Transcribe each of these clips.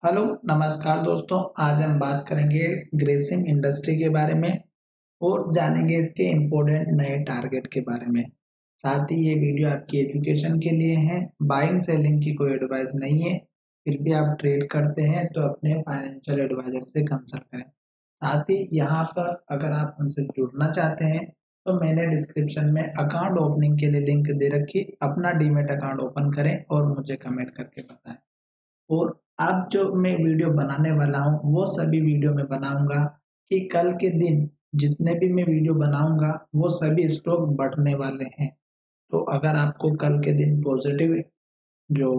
Hello, नमस्कार दोस्तों। आज हम बात करेंगे ग्रेसिम इंडस्ट्री के बारे में और जानेंगे इसके इम्पोर्टेंट नए टारगेट के बारे में। साथ ही ये वीडियो आपकी एजुकेशन के लिए है, बाइंग सेलिंग की कोई एडवाइस नहीं है। फिर भी आप ट्रेड करते हैं तो अपने फाइनेंशियल एडवाइजर से कंसल्ट करें। साथ ही यहाँ पर अगर आप हमसे जुड़ना चाहते हैं तो मैंने डिस्क्रिप्शन में अकाउंट ओपनिंग के लिए लिंक दे रखी, अपना डीमैट अकाउंट ओपन करें और मुझे कमेंट करके बताएं। और अब जो मैं वीडियो बनाने वाला हूँ वो सभी वीडियो में बनाऊंगा कि कल के दिन जितने भी मैं वीडियो बनाऊंगा वो सभी स्टॉक बढ़ने वाले हैं। तो अगर आपको कल के दिन पॉजिटिव जो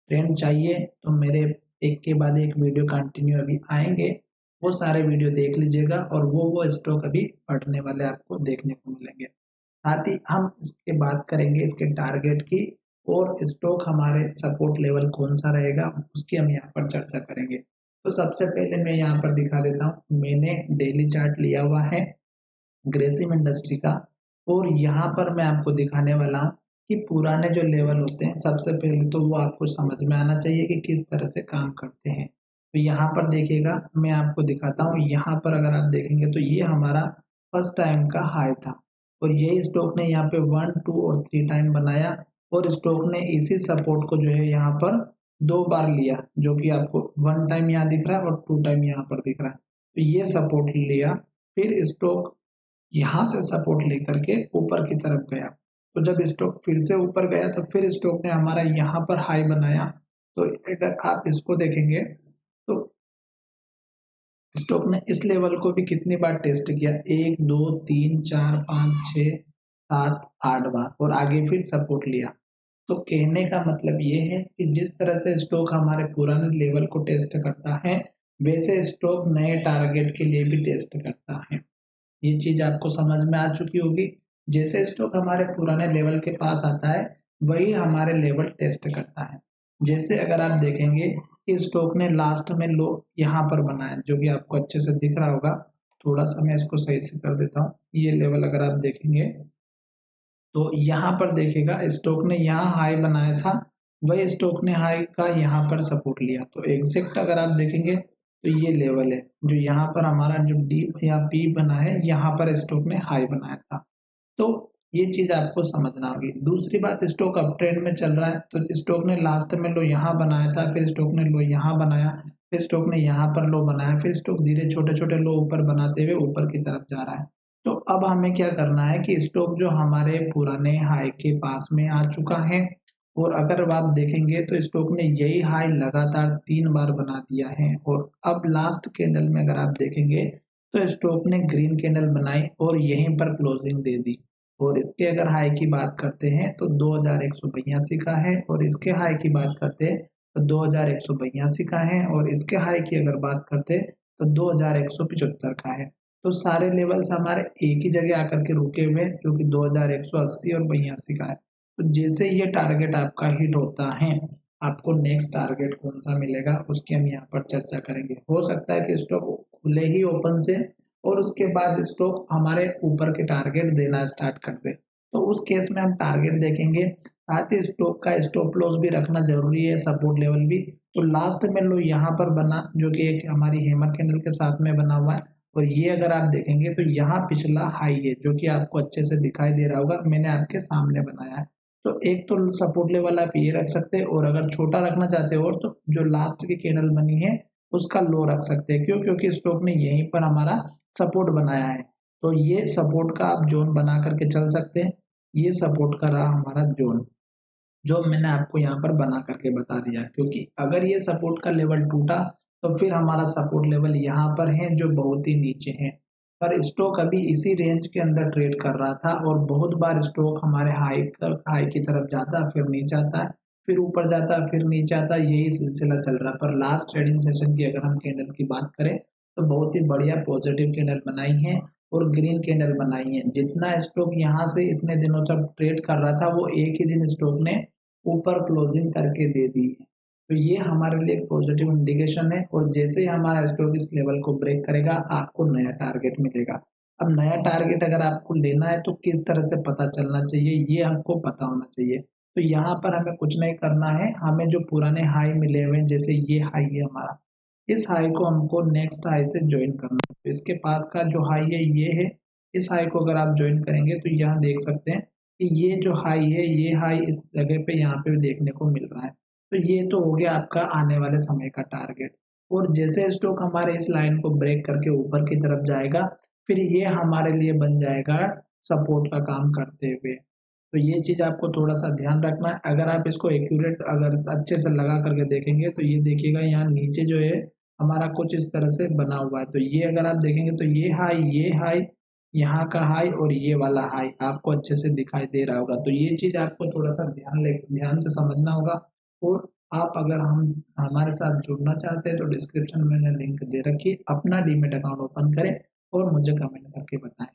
ट्रेंड चाहिए तो मेरे एक के बाद एक वीडियो कंटिन्यू अभी आएंगे, वो सारे वीडियो देख लीजिएगा और वो स्टॉक अभी बढ़ने वाले आपको देखने को मिलेंगे। साथ ही हम इसके बात करेंगे इसके टारगेट की और स्टॉक हमारे सपोर्ट लेवल कौन सा रहेगा उसकी हम यहाँ पर चर्चा करेंगे। तो सबसे पहले मैं यहाँ पर दिखा देता हूँ, मैंने डेली चार्ट लिया हुआ है ग्रेसिम इंडस्ट्री का और यहाँ पर मैं आपको दिखाने वाला हूँ कि पुराने जो लेवल होते हैं सबसे पहले तो वो आपको समझ में आना चाहिए कि किस तरह से काम करते हैं। तो यहाँ पर देखिएगा, मैं आपको दिखाता हूँ। यहाँ पर अगर आप देखेंगे तो ये हमारा फर्स्ट टाइम का हाई था और यही स्टॉक ने यहाँ पे 1, 2 और 3 टाइम बनाया और स्टॉक ने इसी सपोर्ट को जो है यहाँ पर 2 बार लिया, जो कि आपको 1 टाइम यहाँ दिख रहा है और 2 टाइम यहाँ पर दिख रहा है। तो ये सपोर्ट लिया, फिर स्टॉक यहाँ से सपोर्ट लेकर के ऊपर की तरफ गया। तो जब स्टॉक फिर से ऊपर गया तो फिर स्टॉक ने हमारा यहाँ पर हाई बनाया। तो अगर आप इसको देखेंगे तो स्टॉक ने इस लेवल को भी कितनी बार टेस्ट किया, 1, 2, 3, 4, 5, 6, 7, 8 बार और आगे फिर सपोर्ट लिया। तो कहने का मतलब ये है कि जिस तरह से स्टॉक हमारे पुराने लेवल को टेस्ट करता है वैसे स्टॉक नए टारगेट के लिए भी टेस्ट करता है। ये चीज आपको समझ में आ चुकी होगी। जैसे स्टॉक हमारे पुराने लेवल के पास आता है वही हमारे लेवल टेस्ट करता है। जैसे अगर आप देखेंगे कि स्टॉक ने लास्ट में लो यहाँ पर बनाया, जो कि आपको अच्छे से दिख रहा होगा। थोड़ा सा मैं इसको सही से कर देता हूँ। ये लेवल अगर आप देखेंगे तो यहाँ पर देखिएगा स्टॉक ने यहाँ हाई बनाया था, वही स्टॉक ने हाई का यहाँ पर सपोर्ट लिया। तो एग्जैक्ट अगर आप देखेंगे तो ये लेवल है जो यहाँ पर हमारा जो डी या पी बना है, यहाँ पर स्टॉक ने हाई बनाया था। तो ये चीज आपको समझना होगी। दूसरी बात, स्टॉक अप ट्रेंड में चल रहा है तो स्टॉक ने लास्ट में लो यहाँ बनाया था, फिर स्टॉक ने लो यहाँ बनाया, फिर स्टॉक ने यहाँ पर लो बनाया, फिर स्टॉक धीरे छोटे छोटे लो ऊपर बनाते हुए ऊपर की तरफ जा रहा है। तो अब हमें क्या करना है कि स्टॉक जो हमारे पुराने हाई के पास में आ चुका है और अगर आप देखेंगे तो स्टॉक ने यही हाई लगातार 3 बार बना दिया है और अब लास्ट कैंडल में अगर आप देखेंगे तो स्टॉक ने ग्रीन कैंडल बनाई और यहीं पर क्लोजिंग दे दी। और इसके अगर हाई की बात करते हैं तो 2182 का है और इसके हाई की बात करते हैं तो 2182 का है और इसके हाई की अगर बात करते हैं तो 2175 का है। तो सारे लेवल्स हमारे एक ही जगह आकर के रुके हुए हैं जो कि 2180 और 82 का है। तो जैसे ये टारगेट आपका हिट होता है आपको नेक्स्ट टारगेट कौन सा मिलेगा उसकी हम यहाँ पर चर्चा करेंगे। हो सकता है कि स्टॉक खुले ही ओपन से और उसके बाद स्टॉक हमारे ऊपर के टारगेट देना स्टार्ट कर दे, तो उस केस में हम टारगेट देखेंगे। साथ ही स्टॉक का स्टॉप लॉस भी रखना जरूरी है, सपोर्ट लेवल भी। तो लास्ट में लो यहाँ पर बना जो कि एक हमारी हैमर कैंडल के साथ में बना हुआ है और ये अगर आप देखेंगे तो यहाँ पिछला हाई है जो कि आपको अच्छे से दिखाई दे रहा होगा, मैंने आपके सामने बनाया है। तो एक तो सपोर्ट लेवल आप ये रख सकते हैं और अगर छोटा रखना चाहते हो तो जो लास्ट की कैंडल बनी है उसका लो रख सकते हैं। क्यों? क्योंकि स्टॉक ने यहीं पर हमारा सपोर्ट बनाया है। तो ये सपोर्ट का आप जोन बना करके चल सकते हैं। ये सपोर्ट का रहा हमारा जोन, जो मैंने आपको यहाँ पर बना करके बता दिया। क्योंकि अगर ये सपोर्ट का लेवल टूटा तो फिर हमारा सपोर्ट लेवल यहाँ पर है जो बहुत ही नीचे है। पर स्टॉक अभी इसी रेंज के अंदर ट्रेड कर रहा था और बहुत बार स्टॉक हमारे हाई की तरफ जाता फिर नीचे आता, फिर ऊपर जाता फिर नीचे आता, यही सिलसिला चल रहा। पर लास्ट ट्रेडिंग सेशन की अगर हम कैंडल की बात करें तो बहुत ही बढ़िया पॉजिटिव कैंडल बनाई है और ग्रीन कैंडल बनाई है। जितना स्टॉक यहाँ से इतने दिनों तक ट्रेड कर रहा था वो एक ही दिन स्टॉक ने ऊपर क्लोजिंग करके दे दी है। तो ये हमारे लिए एक पॉजिटिव इंडिकेशन है और जैसे ही हमारा स्टॉक इस लेवल को ब्रेक करेगा आपको नया टारगेट मिलेगा। अब नया टारगेट अगर आपको लेना है तो किस तरह से पता चलना चाहिए, ये हमको पता होना चाहिए। तो यहाँ पर हमें कुछ नहीं करना है, हमें जो पुराने हाई मिले हुए हैं, जैसे ये हाई है हमारा, इस हाई को हमको नेक्स्ट हाई से ज्वाइन करना है। तो इसके पास का जो हाई है ये है, इस हाई को अगर आप ज्वाइन करेंगे तो यहाँ देख सकते हैं कि ये जो हाई है, ये हाई इस जगह पे यहाँ पे देखने को मिल रहा है। तो ये तो हो गया आपका आने वाले समय का टारगेट। और जैसे स्टॉक हमारे इस लाइन को ब्रेक करके ऊपर की तरफ जाएगा, फिर ये हमारे लिए बन जाएगा सपोर्ट का काम करते हुए। तो ये चीज़ आपको थोड़ा-सा ध्यान रखना है। अगर आप इसको एक्यूरेट अगर अच्छे से लगा करके देखेंगे तो ये देखिएगा यहाँ नीचे जो है हमारा कुछ इस तरह से बना हुआ है। तो ये अगर आप देखेंगे तो ये हाई, यहाँ का हाई और ये वाला हाई आपको अच्छे से दिखाई दे रहा होगा। तो ये चीज़ आपको थोड़ा-सा ध्यान से समझना होगा। और आप अगर हम हमारे साथ जुड़ना चाहते हैं तो डिस्क्रिप्शन में मैंने लिंक दे रखी है। अपना डीमैट अकाउंट ओपन करें और मुझे कमेंट करके बताएँ।